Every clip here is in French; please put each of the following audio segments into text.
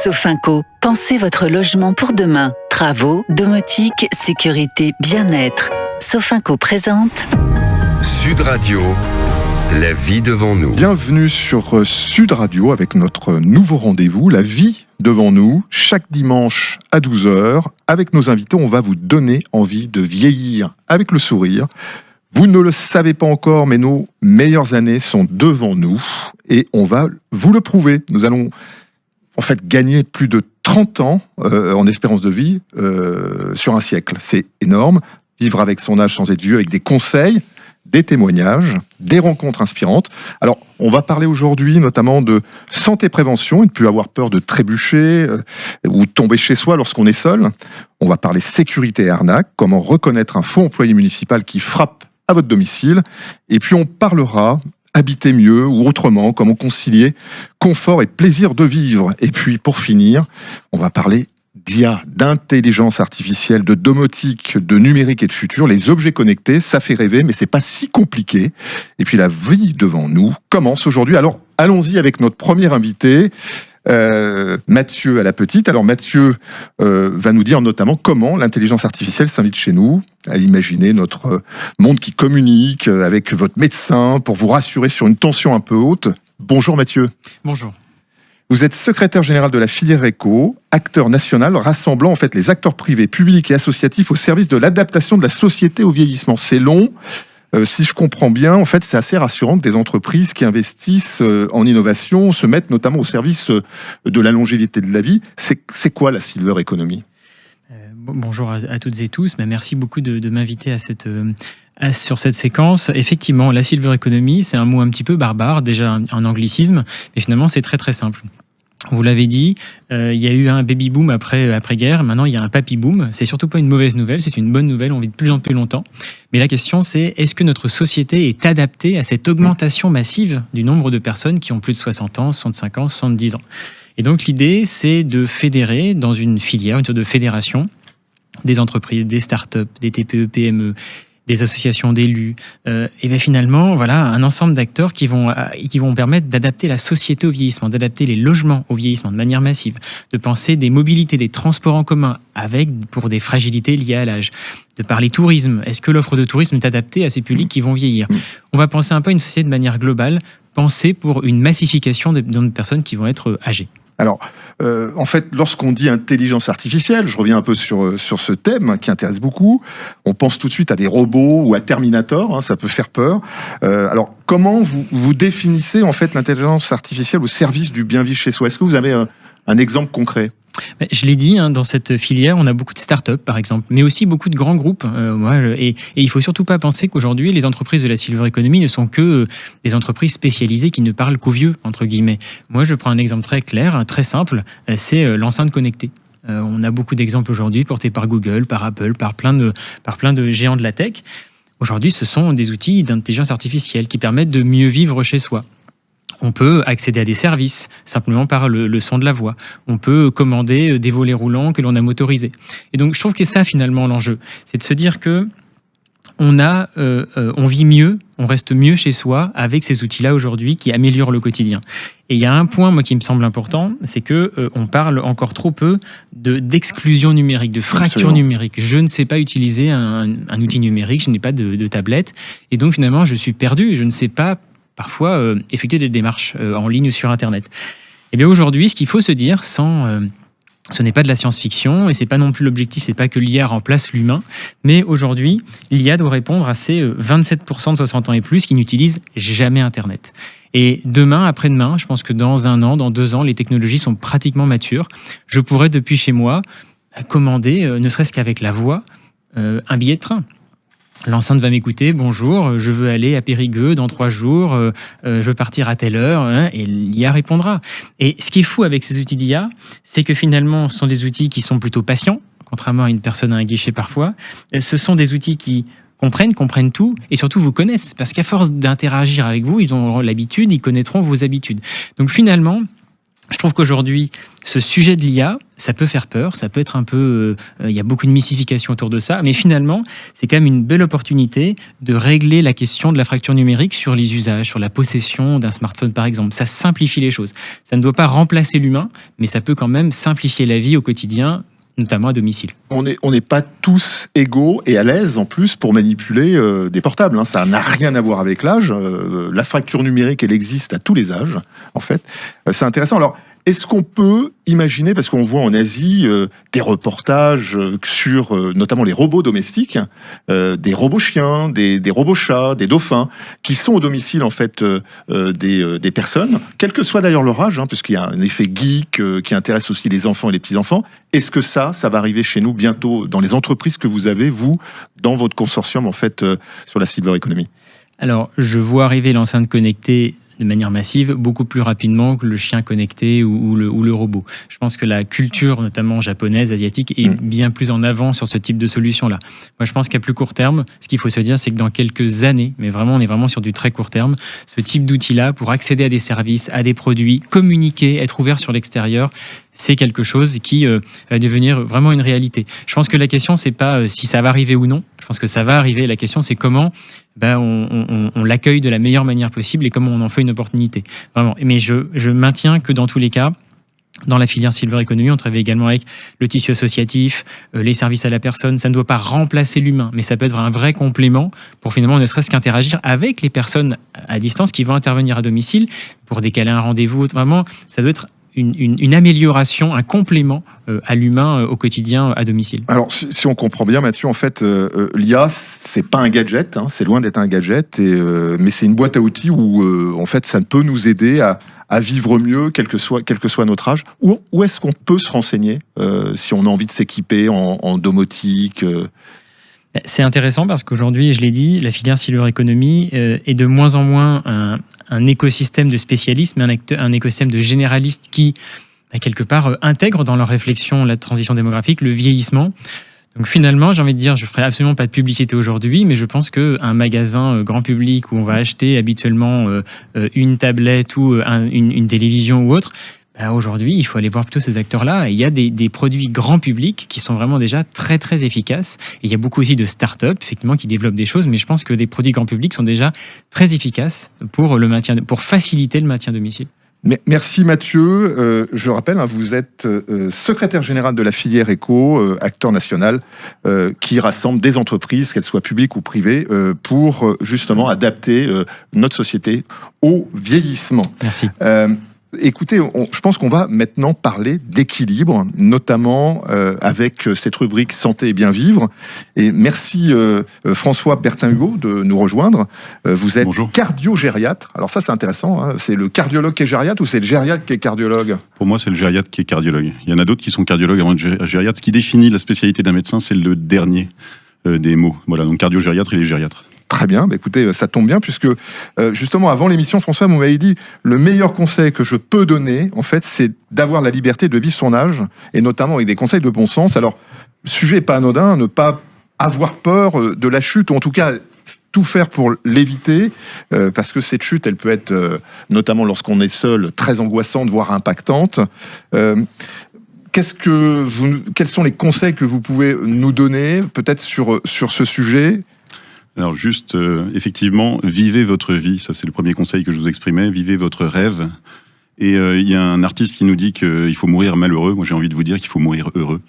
Sofinco, pensez votre logement pour demain. Travaux, domotique, sécurité, bien-être. Sofinco présente Sud Radio, la vie devant nous. Bienvenue sur Sud Radio avec notre nouveau rendez-vous, la vie devant nous. Chaque dimanche à 12h, avec nos invités, on va vous donner envie de vieillir avec le sourire. Vous ne le savez pas encore, mais nos meilleures années sont devant nous et on va vous le prouver. Nous allons en fait gagner plus de 30 ans en espérance de vie sur un siècle. C'est énorme. Vivre avec son âge sans être vieux, avec des conseils, des témoignages, des rencontres inspirantes. Alors, on va parler aujourd'hui notamment de santé-prévention et de ne plus avoir peur de trébucher ou tomber chez soi lorsqu'on est seul. On va parler sécurité et arnaque, comment reconnaître un faux employé municipal qui frappe à votre domicile. Et puis, on parlera habiter mieux ou autrement, comment concilier confort et plaisir de vivre. Et puis, pour finir, on va parler d'IA, d'intelligence artificielle, de domotique, de numérique et de futur. Les objets connectés, ça fait rêver, mais c'est pas si compliqué. Et puis la vie devant nous commence aujourd'hui. Alors allons-y avec notre premier invité, Mathieu à la petite. Alors Mathieu va nous dire notamment comment l'intelligence artificielle s'invite chez nous à imaginer notre monde qui communique avec votre médecin pour vous rassurer sur une tension un peu haute. Bonjour Mathieu. Bonjour. Vous êtes secrétaire général de la filière éco, acteur national rassemblant en fait les acteurs privés, publics et associatifs au service de l'adaptation de la société au vieillissement. C'est long. Si je comprends bien, en fait, c'est assez rassurant que des entreprises qui investissent en innovation se mettent notamment au service de la longévité de la vie. C'est quoi la silver economy ? Bonjour à toutes et tous. Merci beaucoup de m'inviter sur cette séquence. Effectivement, la silver economy, c'est un mot un petit peu barbare, déjà un anglicisme, mais finalement c'est très très simple. Vous l'avez dit, il y a eu un baby boom après-guerre, maintenant il y a un papy boom. C'est surtout pas une mauvaise nouvelle, c'est une bonne nouvelle, on vit de plus en plus longtemps. Mais la question c'est, est-ce que notre société est adaptée à cette augmentation massive du nombre de personnes qui ont plus de 60 ans, 65 ans, 70 ans ? Et donc l'idée c'est de fédérer dans une filière, une sorte de fédération, des entreprises, des startups, des TPE, PME, des associations d'élus, et bien finalement, voilà, un ensemble d'acteurs qui vont permettre d'adapter la société au vieillissement, d'adapter les logements au vieillissement de manière massive, de penser des mobilités, des transports en commun pour des fragilités liées à l'âge, de parler tourisme. Est-ce que l'offre de tourisme est adaptée à ces publics qui vont vieillir ? On va penser un peu à une société de manière globale, penser pour une massification de personnes qui vont être âgées. Alors, en fait, lorsqu'on dit intelligence artificielle, je reviens un peu sur ce thème qui intéresse beaucoup, on pense tout de suite à des robots ou à Terminator, ça peut faire peur. Alors, comment vous définissez en fait l'intelligence artificielle au service du bien vivre chez soi ? Est-ce que vous avez un exemple concret ? Je l'ai dit, dans cette filière, on a beaucoup de start-up, par exemple, mais aussi beaucoup de grands groupes. Et il faut surtout pas penser qu'aujourd'hui, les entreprises de la silver economy ne sont que des entreprises spécialisées qui ne parlent qu'aux vieux, entre guillemets. Moi, je prends un exemple très clair, très simple, c'est l'enceinte connectée. On a beaucoup d'exemples aujourd'hui portés par Google, par Apple, par plein de géants de la tech. Aujourd'hui, ce sont des outils d'intelligence artificielle qui permettent de mieux vivre chez soi. On peut accéder à des services simplement par le son de la voix. On peut commander des volets roulants que l'on a motorisés. Et donc, je trouve que c'est ça finalement l'enjeu. C'est de se dire que on vit mieux, on reste mieux chez soi avec ces outils-là aujourd'hui qui améliorent le quotidien. Et il y a un point, moi, qui me semble important, c'est que on parle encore trop peu d'exclusion numérique, de fracture numérique. Je ne sais pas utiliser un outil numérique, je n'ai pas de tablette. Et donc, finalement, je suis perdu. Je ne sais pas parfois effectuer des démarches en ligne ou sur Internet. Et bien aujourd'hui, ce qu'il faut se dire, ce n'est pas de la science-fiction et c'est pas non plus l'objectif, c'est pas que l'IA remplace l'humain, mais aujourd'hui, l'IA doit répondre à ces 27% de 60 ans et plus qui n'utilisent jamais Internet. Et demain, après-demain, je pense que dans 1 an, dans 2 ans, les technologies sont pratiquement matures. Je pourrais depuis chez moi commander, ne serait-ce qu'avec la voix, un billet de train. L'enceinte va m'écouter, bonjour, je veux aller à Périgueux dans 3 jours, je veux partir à telle heure, et l'IA répondra. Et ce qui est fou avec ces outils d'IA, c'est que finalement, ce sont des outils qui sont plutôt patients, contrairement à une personne à un guichet parfois. Ce sont des outils qui comprennent tout, et surtout vous connaissent, parce qu'à force d'interagir avec vous, ils auront l'habitude, ils connaîtront vos habitudes. Donc finalement, Je trouve qu'aujourd'hui, ce sujet de l'IA, ça peut faire peur, ça peut être un peu... Il y a beaucoup de mystification autour de ça, mais finalement, c'est quand même une belle opportunité de régler la question de la fracture numérique sur les usages, sur la possession d'un smartphone par exemple. Ça simplifie les choses. Ça ne doit pas remplacer l'humain, mais ça peut quand même simplifier la vie au quotidien, notamment à domicile. On n'est pas tous égaux et à l'aise en plus pour manipuler des portables. Ça n'a rien à voir avec l'âge. La fracture numérique, elle existe à tous les âges, en fait. C'est intéressant. Alors, est-ce qu'on peut imaginer, parce qu'on voit en Asie des reportages sur notamment les robots domestiques, des robots chiens, des robots chats, des dauphins, qui sont au domicile en fait des personnes, quel que soit d'ailleurs leur âge, puisqu'il y a un effet geek qui intéresse aussi les enfants et les petits-enfants. Est-ce que ça va arriver chez nous bientôt dans les entreprises que vous avez, vous, dans votre consortium en fait sur la silver economy? Alors, je vois arriver l'enceinte connectée de manière massive, beaucoup plus rapidement que le chien connecté ou le robot. Je pense que la culture, notamment japonaise, asiatique, est bien plus en avant sur ce type de solution-là. Moi, je pense qu'à plus court terme, ce qu'il faut se dire, c'est que dans quelques années, mais vraiment, on est vraiment sur du très court terme, ce type d'outil-là, pour accéder à des services, à des produits, communiquer, être ouvert sur l'extérieur, c'est quelque chose qui va devenir vraiment une réalité. Je pense que la question, c'est pas si ça va arriver ou non. Je pense que ça va arriver. La question, c'est comment on l'accueille de la meilleure manière possible et comment on en fait une opportunité. Vraiment. Mais je maintiens que dans tous les cas, dans la filière Silver Economy, on travaille également avec le tissu associatif, les services à la personne. Ça ne doit pas remplacer l'humain, mais ça peut être un vrai complément pour finalement ne serait-ce qu'interagir avec les personnes à distance qui vont intervenir à domicile pour décaler un rendez-vous. Vraiment, ça doit être une amélioration, un complément à l'humain au quotidien à domicile. Alors, si on comprend bien, Mathieu, en fait, l'IA, c'est pas un gadget, c'est loin d'être un gadget, mais c'est une boîte à outils où, en fait, ça peut nous aider à vivre mieux, quel que soit notre âge. Où est-ce qu'on peut se renseigner si on a envie de s'équiper en domotique C'est intéressant parce qu'aujourd'hui, je l'ai dit, la filière Silver Economy est de moins en moins un écosystème de spécialistes, mais un écosystème de généralistes qui, quelque part, intègrent dans leur réflexion la transition démographique, le vieillissement. Donc finalement, j'ai envie de dire, je ne ferai absolument pas de publicité aujourd'hui, mais je pense qu'un magasin grand public où on va acheter habituellement une tablette ou une télévision ou autre, aujourd'hui, il faut aller voir plutôt ces acteurs-là. Et il y a des produits grand public qui sont vraiment déjà très, très efficaces. Et il y a beaucoup aussi de start-up, effectivement, qui développent des choses. Mais je pense que des produits grand public sont déjà très efficaces pour faciliter le maintien à domicile. Merci Mathieu. Je rappelle, vous êtes secrétaire général de la filière éco, acteur national, qui rassemble des entreprises, qu'elles soient publiques ou privées, pour justement adapter notre société au vieillissement. Merci. Écoutez, je pense qu'on va maintenant parler d'équilibre, notamment avec cette rubrique Santé et bien vivre. Et merci François Bertin-Hugo de nous rejoindre. Vous êtes Bonjour. Cardio-gériatre. Alors ça, c'est intéressant. C'est le cardiologue qui est gériatre ou c'est le gériatre qui est cardiologue? Pour moi, c'est le gériatre qui est cardiologue. Il y en a d'autres qui sont cardiologues avant de gériatre. Ce qui définit la spécialité d'un médecin, c'est le dernier des mots. Voilà, donc cardio-gériatre et les gériatres. Très bien, écoutez, ça tombe bien puisque justement avant l'émission, François, vous m'avez dit le meilleur conseil que je peux donner, en fait, c'est d'avoir la liberté de vivre son âge et notamment avec des conseils de bon sens. Alors, le sujet n'est pas anodin, ne pas avoir peur de la chute ou en tout cas tout faire pour l'éviter parce que cette chute, elle peut être notamment lorsqu'on est seul, très angoissante, voire impactante. Quels sont les conseils que vous pouvez nous donner peut-être sur ce sujet? Alors juste, effectivement, vivez votre vie. Ça, c'est le premier conseil que je vous exprimais. Vivez votre rêve. Et il y a un artiste qui nous dit qu'il faut mourir malheureux. Moi, j'ai envie de vous dire qu'il faut mourir heureux.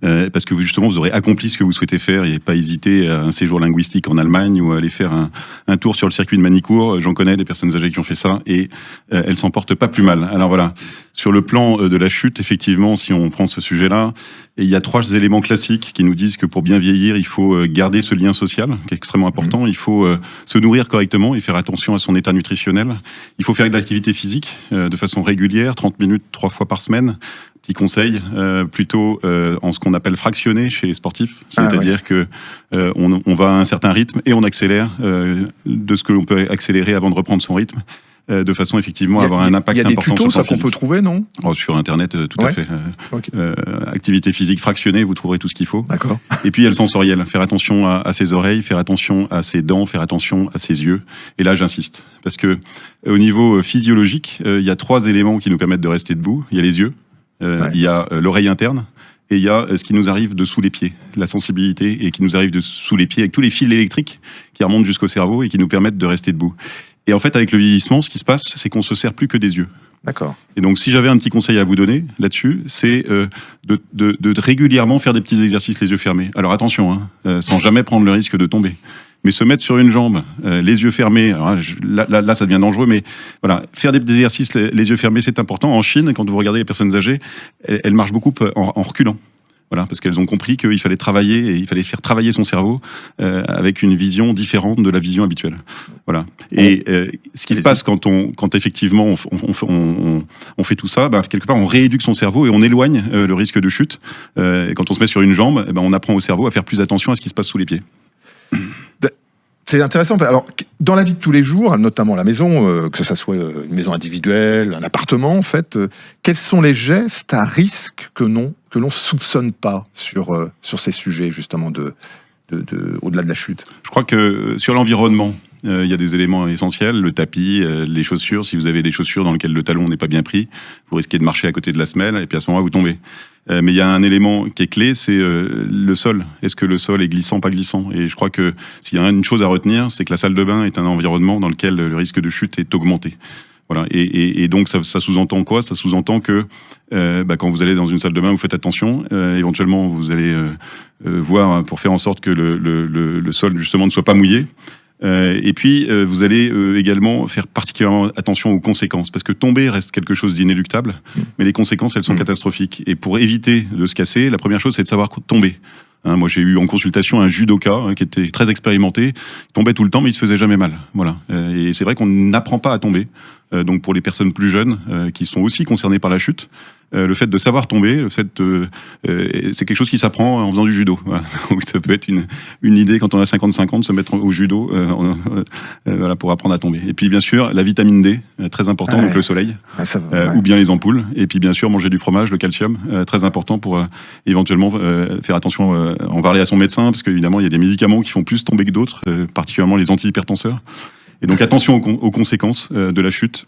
Parce que justement, vous aurez accompli ce que vous souhaitez faire et pas hésiter à un séjour linguistique en Allemagne ou à aller faire un tour sur le circuit de Manicourt. J'en connais des personnes âgées qui ont fait ça et elles s'en portent pas plus mal. Alors voilà, sur le plan de la chute, effectivement, si on prend ce sujet-là, il y a 3 éléments classiques qui nous disent que pour bien vieillir, il faut garder ce lien social, qui est extrêmement important. Il faut se nourrir correctement et faire attention à son état nutritionnel. Il faut faire de l'activité physique de façon régulière, 30 minutes 3 fois par semaine. Petit conseil, plutôt en ce qu'on appelle fractionné chez les sportifs, c'est-à-dire que on va à un certain rythme et on accélère de ce que l'on peut accélérer avant de reprendre son rythme. de façon effectivement à avoir un impact important. Il y a des tutos sur ça qu'on peut trouver, non ? Sur Internet, tout à fait. Okay. Activité physique fractionnée, vous trouverez tout ce qu'il faut. D'accord. Et puis il y a le sensoriel, faire attention à ses oreilles, faire attention à ses dents, faire attention à ses yeux. Et là, j'insiste, parce que au niveau physiologique, il y a 3 éléments qui nous permettent de rester debout. Il y a les yeux, il y a l'oreille interne, et il y a ce qui nous arrive dessous les pieds, la sensibilité, et qui nous arrive dessous les pieds, avec tous les fils électriques qui remontent jusqu'au cerveau et qui nous permettent de rester debout. Et en fait, avec le vieillissement, ce qui se passe, c'est qu'on se sert plus que des yeux. D'accord. Et donc, si j'avais un petit conseil à vous donner là-dessus, c'est de régulièrement faire des petits exercices les yeux fermés. Alors attention, sans jamais prendre le risque de tomber. Mais se mettre sur une jambe, les yeux fermés, alors là, ça devient dangereux, mais voilà, faire des exercices les yeux fermés, c'est important. En Chine, quand vous regardez les personnes âgées, elles marchent beaucoup en reculant. Voilà, parce qu'elles ont compris qu'il fallait travailler et il fallait faire travailler son cerveau avec une vision différente de la vision habituelle. Voilà. Et ce qui se passe quand effectivement on fait tout ça, quelque part on rééduque son cerveau et on éloigne le risque de chute. Quand on se met sur une jambe, on apprend au cerveau à faire plus attention à ce qui se passe sous les pieds. C'est intéressant. Alors, dans la vie de tous les jours, notamment à la maison, que ça soit une maison individuelle, un appartement, en fait, quels sont les gestes à risque que l'on soupçonne pas sur ces sujets, justement, au-delà de la chute ? Je crois que sur l'environnement, il y a des éléments essentiels, le tapis, les chaussures. Si vous avez des chaussures dans lesquelles le talon n'est pas bien pris, vous risquez de marcher à côté de la semelle et puis à ce moment-là, vous tombez. Mais il y a un élément qui est clé, c'est le sol. Est-ce que le sol est glissant, pas glissant ? Et je crois que s'il y a une chose à retenir, c'est que la salle de bain est un environnement dans lequel le risque de chute est augmenté. Voilà. Et donc ça sous-entend quoi ? Ça sous-entend que quand vous allez dans une salle de bain, vous faites attention. Éventuellement, vous allez voir pour faire en sorte que le sol justement ne soit pas mouillé. Et puis, vous allez également faire particulièrement attention aux conséquences, parce que tomber reste quelque chose d'inéluctable, mais les conséquences, elles sont catastrophiques. Et pour éviter de se casser, la première chose, c'est de savoir tomber. Moi, j'ai eu en consultation un judoka qui était très expérimenté, il tombait tout le temps, mais il se faisait jamais mal. Voilà. Et c'est vrai qu'on n'apprend pas à tomber. Donc, pour les personnes plus jeunes qui sont aussi concernées par la chute, le fait de savoir tomber, c'est quelque chose qui s'apprend en faisant du judo. Voilà. Donc ça peut être une idée quand on a 55 ans de se mettre au judo voilà, pour apprendre à tomber. Et puis bien sûr, la vitamine D, très important, donc le soleil, ou bien les ampoules. Et puis bien sûr, manger du fromage, le calcium, très important pour éventuellement faire attention, en parler à son médecin, parce qu'évidemment, il y a des médicaments qui font plus tomber que d'autres, particulièrement les antihypertenseurs. Et donc attention aux conséquences de la chute.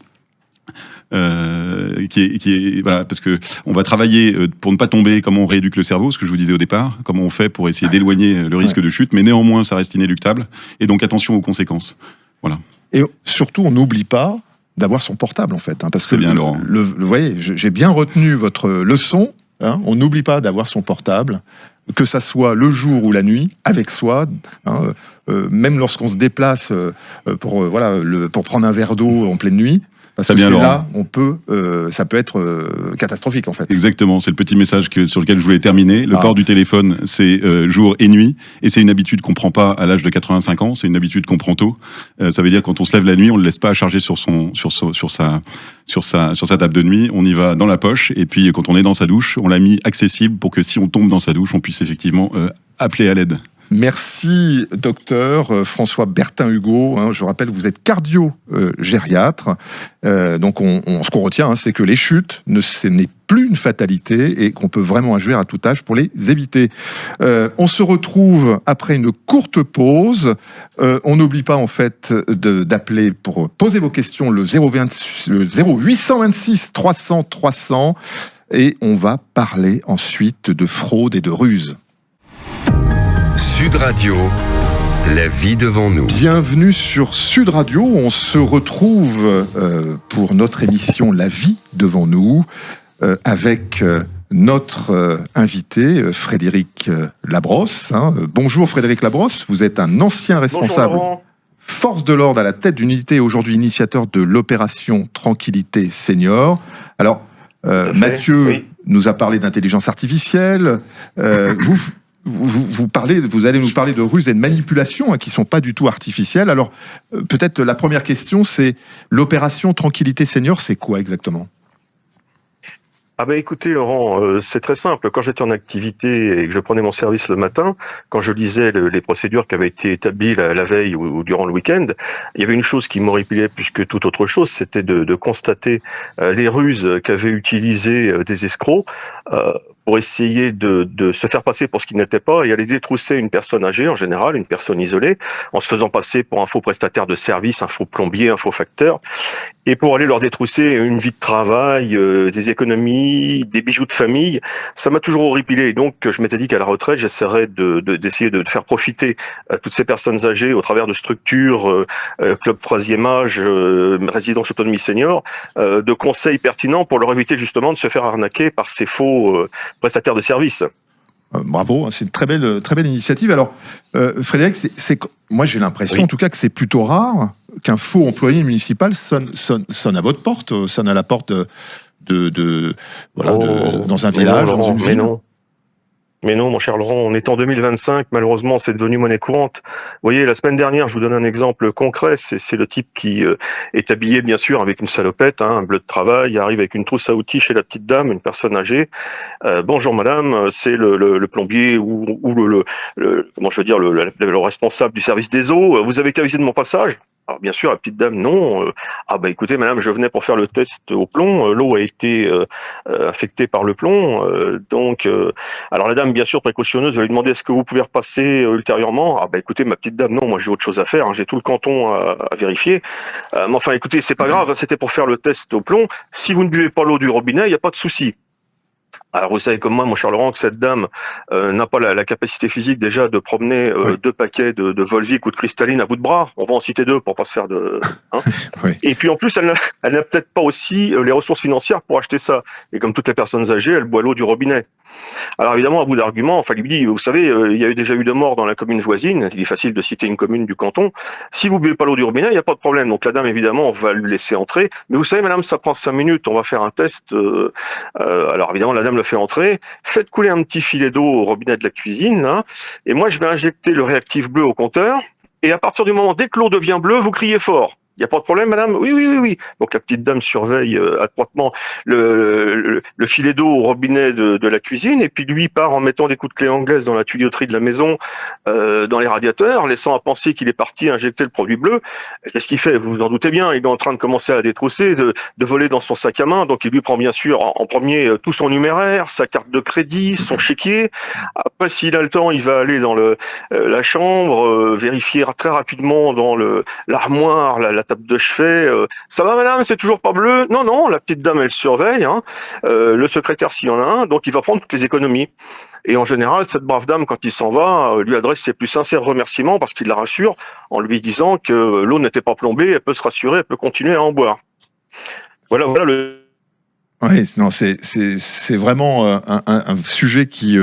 Voilà, parce que on va travailler pour ne pas tomber, comment on rééduque le cerveau, ce que je vous disais au départ, comment on fait pour essayer d'éloigner le risque de chute, mais néanmoins ça reste inéluctable, et donc attention aux conséquences. Voilà. Et surtout, on n'oublie pas d'avoir son portable, en fait, parce que bien, Laurent. Vous voyez, j'ai bien retenu votre leçon. On n'oublie pas d'avoir son portable, que ça soit le jour ou la nuit, avec soi. Même lorsqu'on se déplace pour prendre un verre d'eau en pleine nuit. Parce que c'est là, ça peut être catastrophique, en fait. Exactement, c'est le petit message sur lequel je voulais terminer. Le port du téléphone, c'est jour et nuit, et c'est une habitude qu'on prend pas à l'âge de 85 ans, c'est une habitude qu'on prend tôt. Ça veut dire quand on se lève la nuit, on le laisse pas à charger sur sa table de nuit, on y va dans la poche, et puis quand on est dans sa douche, on l'a mis accessible pour que si on tombe dans sa douche, on puisse effectivement appeler à l'aide. Merci, docteur François Bertin-Hugo. Je rappelle, vous êtes cardio-gériatre. Donc, ce qu'on retient, c'est que les chutes, ce n'est plus une fatalité et qu'on peut vraiment agir à tout âge pour les éviter. On se retrouve après une courte pause. On n'oublie pas, en fait, d'appeler pour poser vos questions le 0826 300 300. Et on va parler ensuite de fraude et de ruse. Sud Radio, la vie devant nous. Bienvenue sur Sud Radio. On se retrouve pour notre émission La vie devant nous avec notre invité Frédéric Labrosse. Bonjour Frédéric Labrosse, vous êtes un ancien responsable force de l'ordre à la tête d'une unité, aujourd'hui initiateur de l'opération Tranquillité Senior. Alors, Mathieu nous a parlé d'intelligence artificielle. Vous allez nous parler de ruses et de manipulations qui ne sont pas du tout artificielles. Alors, peut-être la première question, c'est l'opération Tranquillité Senior, c'est quoi exactement ? Ah bah écoutez Laurent, c'est très simple. Quand j'étais en activité et que je prenais mon service le matin, quand je lisais les procédures qui avaient été établies la veille ou durant le week-end, il y avait une chose qui m'horripilait plus que toute autre chose, c'était de constater les ruses qu'avaient utilisées des escrocs pour essayer de se faire passer pour ce qui n'était pas et aller détrousser une personne âgée, en général, une personne isolée, en se faisant passer pour un faux prestataire de service, un faux plombier, un faux facteur, et pour aller leur détrousser une vie de travail, des économies, des bijoux de famille. Ça m'a toujours horripilé. Et donc, je m'étais dit qu'à la retraite, j'essaierais d'essayer de faire profiter toutes ces personnes âgées au travers de structures, club troisième âge, résidence autonomie senior, de conseils pertinents pour leur éviter justement de se faire arnaquer par ces faux prestataires de services. Bravo, c'est une très belle initiative. Alors, Frédéric, moi j'ai l'impression en tout cas que c'est plutôt rare qu'un faux employé municipal sonne à votre porte, sonne à la porte dans un village, non, dans une ville. Mais non, mon cher Laurent, on est en 2025, malheureusement, c'est devenu monnaie courante. Vous voyez, la semaine dernière, je vous donne un exemple concret, c'est le type qui est habillé, bien sûr, avec une salopette, un bleu de travail, arrive avec une trousse à outils chez la petite dame, une personne âgée. Bonjour madame, c'est le plombier ou comment je veux dire, le responsable du service des eaux. Vous avez qu'à aviser de mon passage? Alors bien sûr, la petite dame, non. Ah bah écoutez, madame, je venais pour faire le test au plomb. L'eau a été affectée par le plomb. Alors la dame, bien sûr, précautionneuse, va lui demander est-ce que vous pouvez repasser ultérieurement. Ah bah écoutez, ma petite dame, non, moi j'ai autre chose à faire. Hein, j'ai tout le canton à vérifier. Mais enfin, écoutez, c'est pas grave. Hein, c'était pour faire le test au plomb. Si vous ne buvez pas l'eau du robinet, il n'y a pas de souci. Alors vous savez comme moi, mon cher Laurent, que cette dame n'a pas la capacité physique déjà de promener 2 paquets de Volvic ou de cristalline à bout de bras. On va en citer 2 pour pas se faire de... Hein. Oui. Et puis en plus, elle n'a peut-être pas aussi les ressources financières pour acheter ça. Et comme toutes les personnes âgées, elle boit l'eau du robinet. Alors évidemment, à bout d'arguments, enfin, il lui dit, vous savez, il y a déjà eu 2 morts dans la commune voisine, il est facile de citer une commune du canton. Si vous buvez pas l'eau du robinet, il n'y a pas de problème. Donc la dame, évidemment, va lui laisser entrer. Mais vous savez, madame, ça prend 5 minutes, on va faire un test. Alors évidemment, la dame le fait entrer. Faites couler un petit filet d'eau au robinet de la cuisine, là, et moi, je vais injecter le réactif bleu au compteur. Et à partir du moment, dès que l'eau devient bleue, vous criez fort. Il n'y a pas de problème, madame? Oui. Donc la petite dame surveille adroitement le filet d'eau au robinet de la cuisine, et puis lui part en mettant des coups de clé anglaise dans la tuyauterie de la maison, dans les radiateurs, laissant à penser qu'il est parti injecter le produit bleu. Qu'est-ce qu'il fait? Vous vous en doutez bien, il est en train de commencer à détrousser, de voler dans son sac à main, donc il lui prend bien sûr en premier tout son numéraire, sa carte de crédit, son chéquier. Après, s'il a le temps, il va aller dans la chambre, vérifier très rapidement dans l'armoire, la table de chevet, ça va madame, c'est toujours pas bleu? Non, la petite dame elle surveille, hein. Le secrétaire s'il y en a un, donc il va prendre toutes les économies. Et en général, cette brave dame, quand il s'en va, lui adresse ses plus sincères remerciements parce qu'il la rassure en lui disant que l'eau n'était pas plombée, elle peut se rassurer, elle peut continuer à en boire. Voilà le... Oui, non, c'est vraiment un sujet qui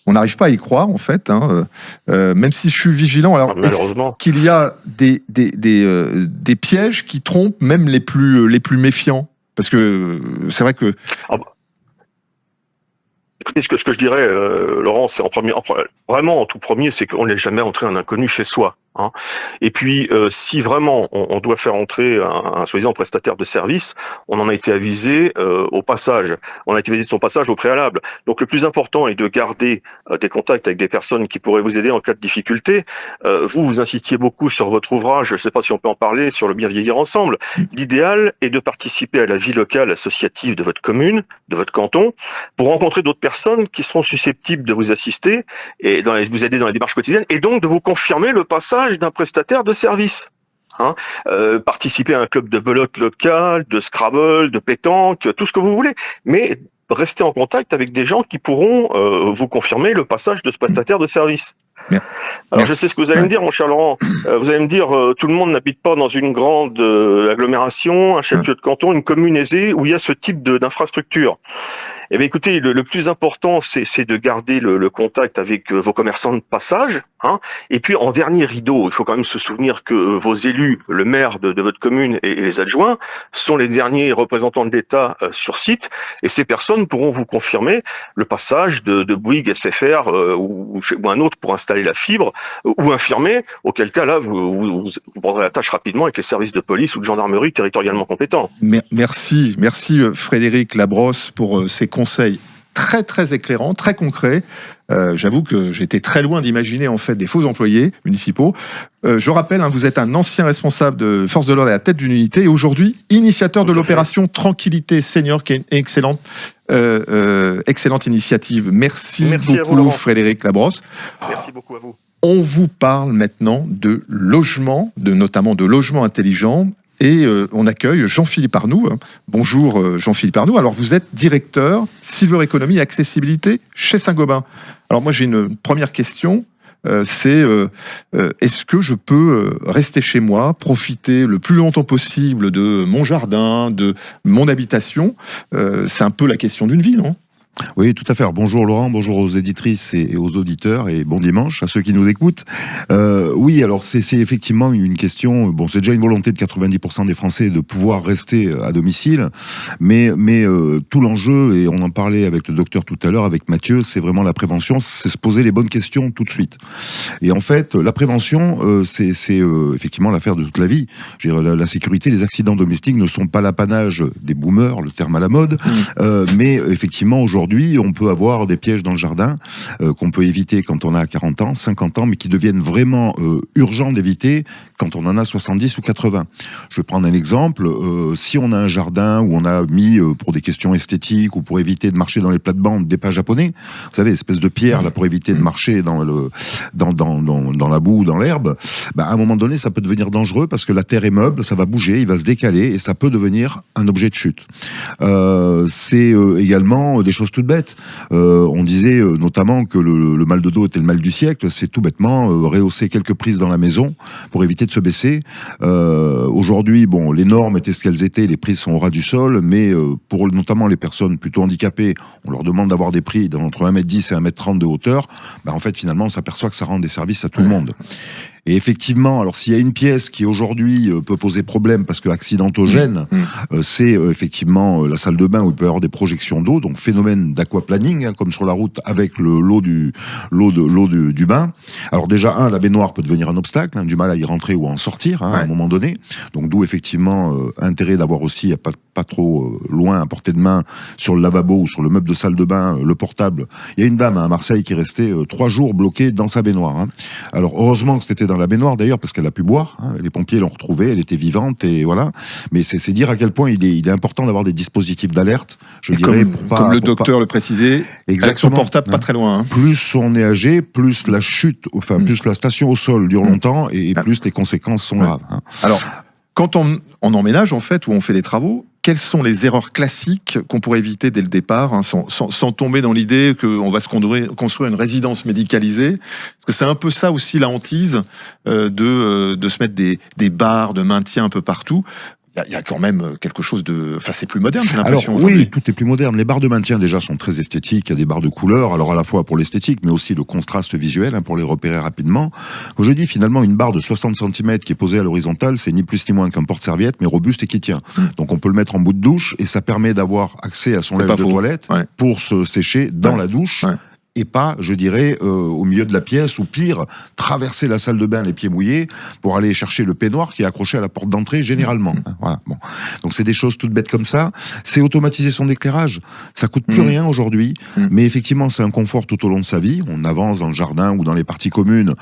on n'arrive pas à y croire en fait. Hein, même si je suis vigilant. Alors, malheureusement, qu'il y a des pièges qui trompent même les plus méfiants, parce que c'est vrai que. Écoutez, ce que je dirais, Laurent, c'est vraiment en tout premier, c'est qu'on n'est jamais entré un inconnu chez soi. Hein. Et puis, si vraiment on doit faire entrer un soi-disant prestataire de service, on en a été avisé au passage. On a été avisé de son passage au préalable. Donc, le plus important est de garder des contacts avec des personnes qui pourraient vous aider en cas de difficulté. Vous insistiez beaucoup sur votre ouvrage, je ne sais pas si on peut en parler, sur le bien vieillir ensemble. L'idéal est de participer à la vie locale associative de votre commune, de votre canton, pour rencontrer d'autres personnes qui seront susceptibles de vous assister et vous aider dans les démarches quotidiennes, et donc de vous confirmer le passage d'un prestataire de service. Hein, participer à un club de belote local, de Scrabble, de pétanque, tout ce que vous voulez, mais restez en contact avec des gens qui pourront vous confirmer le passage de ce prestataire de service. Bien. Alors je sais ce que vous allez me dire, mon cher Laurent. Vous allez me dire, tout le monde n'habite pas dans une grande agglomération, un chef-lieu de canton, une commune aisée où il y a ce type d'infrastructure. Eh bien, écoutez, le plus important, c'est de garder le contact avec vos commerçants de passage, hein. Et puis, en dernier rideau, il faut quand même se souvenir que vos élus, le maire de votre commune et les adjoints, sont les derniers représentants de l'État sur site. Et ces personnes pourront vous confirmer le passage de Bouygues, SFR ou un autre pour installer la fibre ou infirmer, auquel cas, là, vous prendrez la tâche rapidement avec les services de police ou de gendarmerie territorialement compétents. Merci Frédéric Labrosse pour ces conseils très très éclairants, très concrets. J'avoue que j'étais très loin d'imaginer en fait des faux employés municipaux. Je rappelle, vous êtes un ancien responsable de force de l'ordre à la tête d'une unité et aujourd'hui initiateur de l'opération Tranquillité Senior, qui est une excellente initiative. Merci beaucoup vous, Frédéric Labrosse. Merci beaucoup à vous. On vous parle maintenant de logement, notamment de logement intelligent. Et on accueille Jean-Philippe Arnoux. Bonjour Jean-Philippe Arnoux. Alors vous êtes directeur Silver Economy et Accessibilité chez Saint-Gobain. Alors moi j'ai une première question. C'est est-ce que je peux rester chez moi, profiter le plus longtemps possible de mon jardin, de mon habitation? C'est un peu la question d'une vie, non ? Oui, tout à fait. Alors, bonjour Laurent, bonjour aux éditrices et aux auditeurs et bon dimanche à ceux qui nous écoutent. Oui, alors c'est effectivement une question, bon c'est déjà une volonté de 90% des Français de pouvoir rester à domicile, mais tout l'enjeu, et on en parlait avec le docteur tout à l'heure, avec Mathieu, c'est vraiment la prévention, c'est se poser les bonnes questions tout de suite. Et en fait, la prévention, c'est effectivement l'affaire de toute la vie. Je veux dire, la sécurité, les accidents domestiques ne sont pas l'apanage des boomers, le terme à la mode, mais effectivement aujourd'hui, on peut avoir des pièges dans le jardin qu'on peut éviter quand on a 40 ans, 50 ans, mais qui deviennent vraiment urgents d'éviter quand on en a 70 ou 80. Je vais prendre un exemple. Si on a un jardin où on a mis, pour des questions esthétiques ou pour éviter de marcher dans les plates-bandes, des pas japonais, vous savez, espèce de pierre là pour éviter de marcher dans la boue ou dans l'herbe, à un moment donné, ça peut devenir dangereux parce que la terre est meuble, ça va bouger, il va se décaler et ça peut devenir un objet de chute. C'est également des choses toutes bêtes. On disait notamment que le mal de dos était le mal du siècle. C'est tout bêtement rehausser quelques prises dans la maison pour éviter de se baisser. Aujourd'hui, bon, les normes étaient ce qu'elles étaient, les prises sont au ras du sol, mais pour notamment les personnes plutôt handicapées, on leur demande d'avoir des prises entre 1m10 et 1m30 de hauteur. En fait, finalement, on s'aperçoit que ça rend des services à tout le monde. Et effectivement, alors s'il y a une pièce qui aujourd'hui peut poser problème parce que accidentogène, c'est effectivement la salle de bain où il peut y avoir des projections d'eau, donc phénomène d'aquaplaning, comme sur la route avec l'eau du bain. Alors déjà, la baignoire peut devenir un obstacle, du mal à y rentrer ou à en sortir à un moment donné. Donc d'où effectivement intérêt d'avoir aussi pas trop loin à portée de main sur le lavabo ou sur le meuble de salle de bain, le portable. Il y a une dame à Marseille qui est restée 3 jours bloquée dans sa baignoire. Alors heureusement que c'était dans la baignoire d'ailleurs parce qu'elle a pu boire, les pompiers l'ont retrouvée, elle était vivante et voilà, mais c'est dire à quel point il est important d'avoir des dispositifs d'alerte, je dirais, comme le docteur le précisait, avec son portable pas très loin. Plus on est âgé, plus la chute, enfin plus la station au sol dure longtemps et plus les conséquences sont graves. Alors, quand on emménage en fait, ou on fait des travaux, quelles sont les erreurs classiques qu'on pourrait éviter dès le départ, sans tomber dans l'idée qu'on va se construire une résidence médicalisée? Parce que c'est un peu ça aussi la hantise de se mettre des barres de maintien un peu partout. Il y a quand même quelque chose de... Enfin, c'est plus moderne, j'ai l'impression. Alors, oui, tout est plus moderne. Les barres de maintien, déjà, sont très esthétiques. Il y a des barres de couleur, alors à la fois pour l'esthétique, mais aussi le contraste visuel, pour les repérer rapidement. Comme je dis, finalement, une barre de 60 cm qui est posée à l'horizontale, c'est ni plus ni moins qu'un porte-serviette, mais robuste et qui tient. Donc, on peut le mettre en bout de douche, et ça permet d'avoir accès à son lave de toilette pour se sécher dans la douche. Et pas, je dirais, au milieu de la pièce, ou pire, traverser la salle de bain les pieds mouillés pour aller chercher le peignoir qui est accroché à la porte d'entrée, généralement. Voilà. Bon. Donc c'est des choses toutes bêtes comme ça. C'est automatiser son éclairage. Ça coûte plus rien aujourd'hui, mais effectivement, c'est un confort tout au long de sa vie. On avance dans le jardin ou dans les parties communes,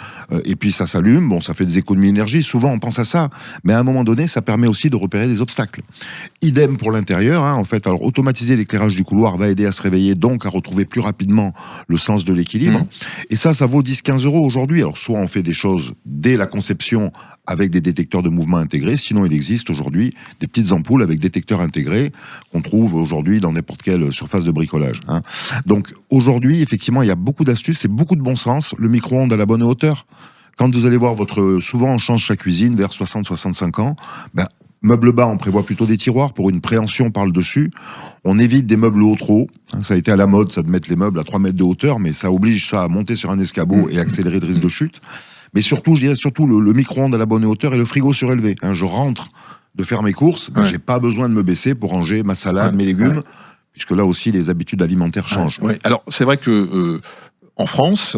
et puis ça s'allume. Bon, ça fait des économies d'énergie. Souvent, on pense à ça. Mais à un moment donné, ça permet aussi de repérer des obstacles. Idem pour l'intérieur, en fait. Alors, automatiser l'éclairage du couloir va aider à se réveiller, donc à retrouver plus rapidement le sens de l'équilibre. Et ça vaut 10-15 € aujourd'hui. Alors, soit on fait des choses dès la conception avec des détecteurs de mouvement intégrés, sinon il existe aujourd'hui des petites ampoules avec détecteurs intégrés qu'on trouve aujourd'hui dans n'importe quelle surface de bricolage. Donc, aujourd'hui, effectivement, il y a beaucoup d'astuces et beaucoup de bon sens. Le micro-ondes à la bonne hauteur. Quand vous allez voir souvent on change sa cuisine vers 60-65 ans, Meubles bas, on prévoit plutôt des tiroirs pour une préhension par le dessus. On évite des meubles hauts trop hauts. Ça a été à la mode, ça, de mettre les meubles à 3 mètres de hauteur, mais ça oblige ça à monter sur un escabeau et accélérer le risque de chute. Mais surtout, je dirais surtout le micro-ondes à la bonne hauteur et le frigo surélevé. Je rentre de faire mes courses, j'ai pas besoin de me baisser pour ranger ma salade, mes légumes, puisque là aussi les habitudes alimentaires changent. Alors c'est vrai que en France,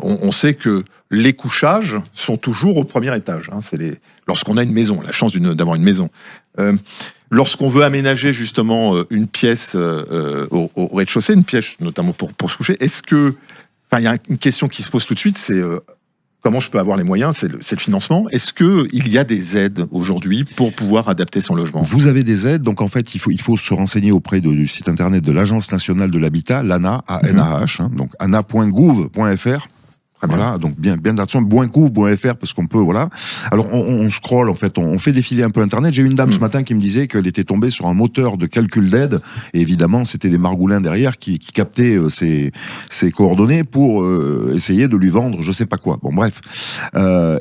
on sait que les couchages sont toujours au premier étage. Lorsqu'on a une maison, la chance d'avoir une maison. Lorsqu'on veut aménager justement une pièce au rez-de-chaussée, une pièce notamment pour se coucher, est-ce que, il y a une question qui se pose tout de suite, c'est comment je peux avoir les moyens, c'est le financement. Est-ce qu'il y a des aides aujourd'hui pour pouvoir adapter son logement ? Vous avez des aides, donc en fait, il faut se renseigner auprès du site internet de l'Agence nationale de l'habitat, l'ANA, ANAH, donc ana.gouv.fr. Voilà, donc bien d'attention, .gouv.fr parce qu'on peut, voilà. Alors on scrolle, en fait, on fait défiler un peu Internet. J'ai eu une dame ce matin qui me disait qu'elle était tombée sur un moteur de calcul d'aide, et évidemment c'était des margoulins derrière qui captaient ses coordonnées pour essayer de lui vendre je sais pas quoi. Bon bref,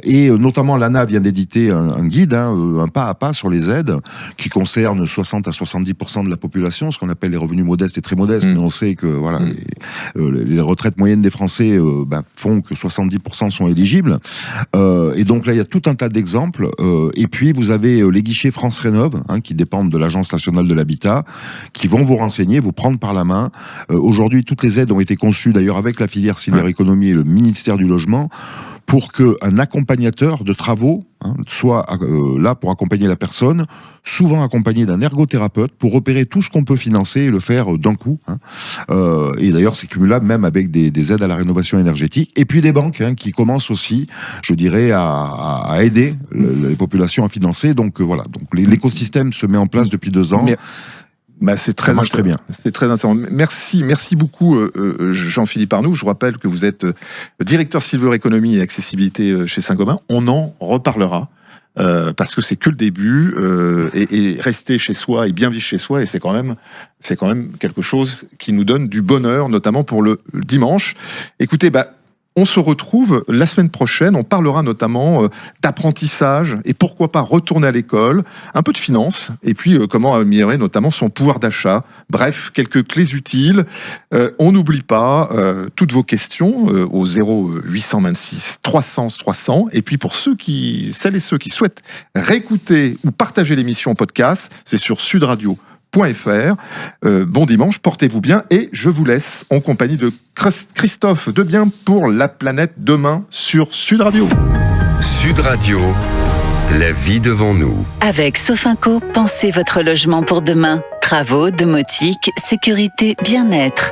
et notamment l'ANA vient d'éditer un guide, un pas à pas sur les aides qui concerne 60 à 70% de la population, ce qu'on appelle les revenus modestes et très modestes, mais on sait que voilà les retraites moyennes des Français font que 70% sont éligibles. Et donc là, il y a tout un tas d'exemples. Et puis, vous avez les guichets France Rénov', qui dépendent de l'Agence nationale de l'habitat, qui vont vous renseigner, vous prendre par la main. Aujourd'hui, toutes les aides ont été conçues, d'ailleurs, avec la filière cyberéconomie et le ministère du Logement, pour qu'un accompagnateur de travaux soit là pour accompagner la personne, souvent accompagné d'un ergothérapeute, pour repérer tout ce qu'on peut financer et le faire d'un coup. Et d'ailleurs, c'est cumulable même avec des aides à la rénovation énergétique. Et puis des banques qui commencent aussi, je dirais, à aider les populations à financer. Donc voilà, donc l'écosystème se met en place depuis 2 ans. C'est très bien. C'est très intéressant. Merci beaucoup, Jean-Philippe Arnoux. Je rappelle que vous êtes directeur Silver Economy et accessibilité chez Saint-Gobain. On en reparlera parce que c'est que le début et rester chez soi et bien vivre chez soi, et c'est quand même quelque chose qui nous donne du bonheur, notamment pour le dimanche. Écoutez, on se retrouve la semaine prochaine. On parlera notamment d'apprentissage et pourquoi pas retourner à l'école, un peu de finance et puis comment améliorer notamment son pouvoir d'achat. Bref, quelques clés utiles. On n'oublie pas toutes vos questions au 0826 300 300. Et puis pour celles et ceux qui souhaitent réécouter ou partager l'émission en podcast, c'est sur sudradio.fr. Bon dimanche, portez-vous bien et je vous laisse en compagnie de Christophe Debien pour La Planète Demain sur Sud Radio. Sud Radio, la vie devant nous. Avec Sofinco, pensez votre logement pour demain. Travaux, domotique, sécurité, bien-être.